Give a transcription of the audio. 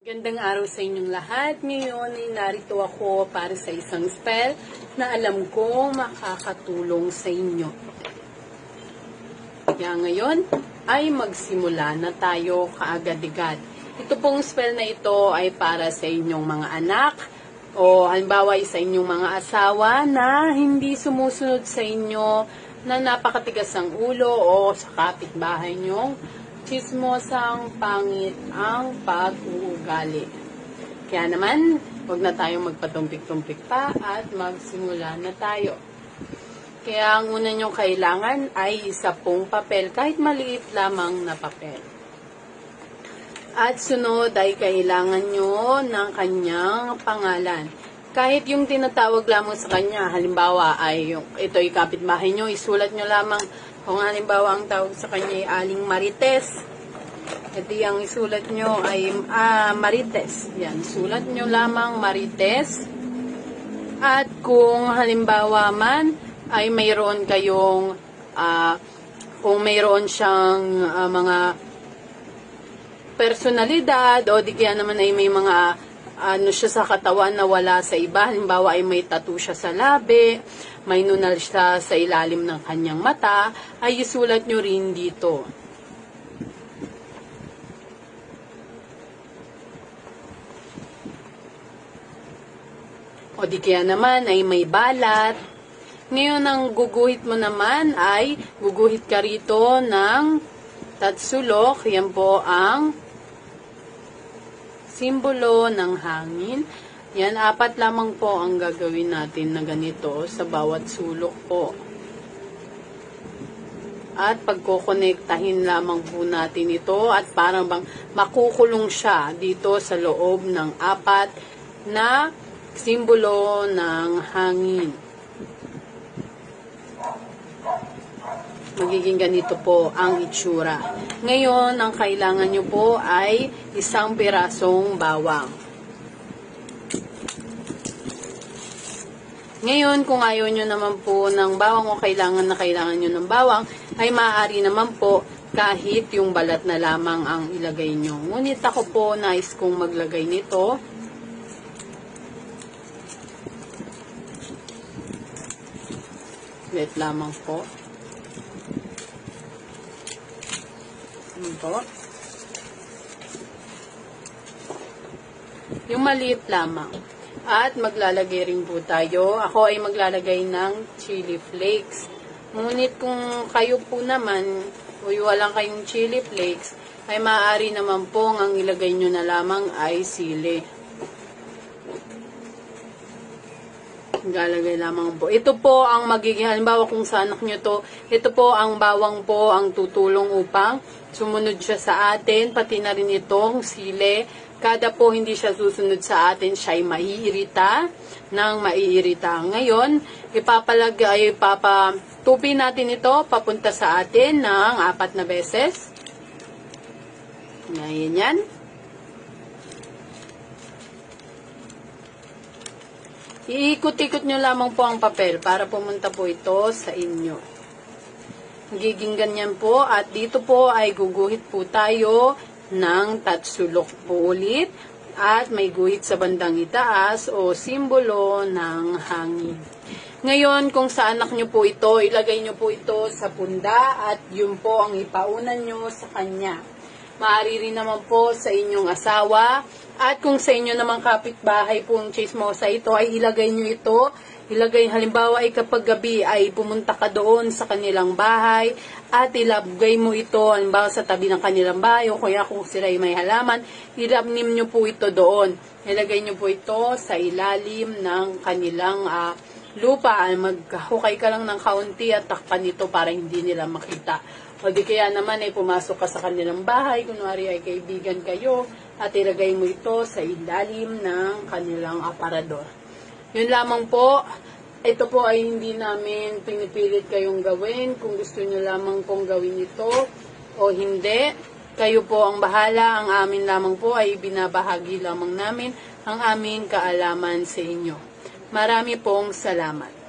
Gandang araw sa inyong lahat. Ngayon ay narito ako para sa isang spell na alam ko makakatulong sa inyo. Kaya ngayon ay magsimula na tayo kaagad-agad. Ito pong spell na ito ay para sa inyong mga anak o halimbawa sa inyong mga asawa na hindi sumusunod sa inyo, na napakatigas ang ulo, o sa kapitbahay nyo chismosang pangit ang pag-uugali. Kaya naman, huwag na tayong magpatumpik-tumpik pa at magsimula na tayo. Kaya ang una nyong kailangan ay isa pong papel, kahit maliit lamang na papel. At sunod ay kailangan nyo ng kanyang pangalan. Kahit yung tinatawag lamang sa kanya, halimbawa ay ito ay kapitbahay nyo, isulat nyo lamang. Kung halimbawa ang tawag sa kanya ay Aling Marites, ito yung isulat nyo ay Marites. Yan, sulat nyo lamang Marites. At kung halimbawa man ay mayroon kayong, kung mayroon siyang mga personalidad o di kaya naman ay may mga siya sa katawan na wala sa iba, halimbawa ay may tattoo siya sa labi, may nunal siya sa ilalim ng kanyang mata, ay isulat nyo rin dito. O di kaya naman ay may balat. Ngayon ang guguhit mo naman ay guguhit ka rito ng tatsulok. Yan po ang simbolo ng hangin. Yan, 4 lamang po ang gagawin natin na ganito sa bawat sulok po. At pagkokonektahin lamang po natin ito at parang bang makukulong siya dito sa loob ng 4 na simbolo ng hangin. Magiging ganito po ang itsura. Ngayon, ang kailangan nyo po ay isang pirasong bawang. Ngayon, kung ayaw nyo naman po ng bawang o kailangan nyo ng bawang, ay maaari naman po kahit yung balat na lamang ang ilagay nyo. Ngunit ako po nais kong maglagay nito. Wait lamang po. Po. Yung maliit lamang. At maglalagay rin po tayo. Ako ay maglalagay ng chili flakes. Ngunit kung kayo po naman, o walang kayong chili flakes, ay maaari naman po ang ilagay nyo na lamang ay sili. Galagay lamang po. Ito po ang magiging, halimbawa kung sa anak nyo to, ito po ang bawang po ang tutulong upang sumunod siya sa atin, pati na rin itong sili. Kada po hindi siya susunod sa atin, siya ay maiirita ng maiirita. Ngayon, ipapatupi natin ito papunta sa atin ng 4 na beses. Ngayon yan. Iikot-ikot nyo lamang po ang papel para pumunta po ito sa inyo. Magiging ganyan po at dito po ay guguhit po tayo ng tatsulok po ulit at may guhit sa bandang itaas o simbolo ng hangin. Ngayon, kung sa anak nyo po ito, ilagay nyo po ito sa punda at yun po ang ipaunan nyo sa kanya. Maaari rin naman po sa inyong asawa. At kung sa inyo naman kapitbahay po ang chismosa ito, ay ilagay nyo ito. Ilagay, halimbawa ay kapag gabi ay pumunta ka doon sa kanilang bahay at ilagay mo ito, halimbawa sa tabi ng kanilang bahay o kaya kung sila ay may halaman, ilapnim nyo po ito doon. Ilagay nyo po ito sa ilalim ng kanilang lupa. Maghukay ka lang ng kaunti at takpan ito para hindi nila makita. O di kaya naman ay pumasok ka sa kanilang bahay, kunwari ay kaibigan kayo, at ilagay mo ito sa ilalim ng kanilang aparador. Yun lamang po. Ito po ay hindi namin pinipilit kayong gawin. Kung gusto nyo lamang pong gawin ito o hindi, kayo po ang bahala. Ang amin lamang po ay binabahagi lamang namin ang aming kaalaman sa inyo. Marami pong salamat.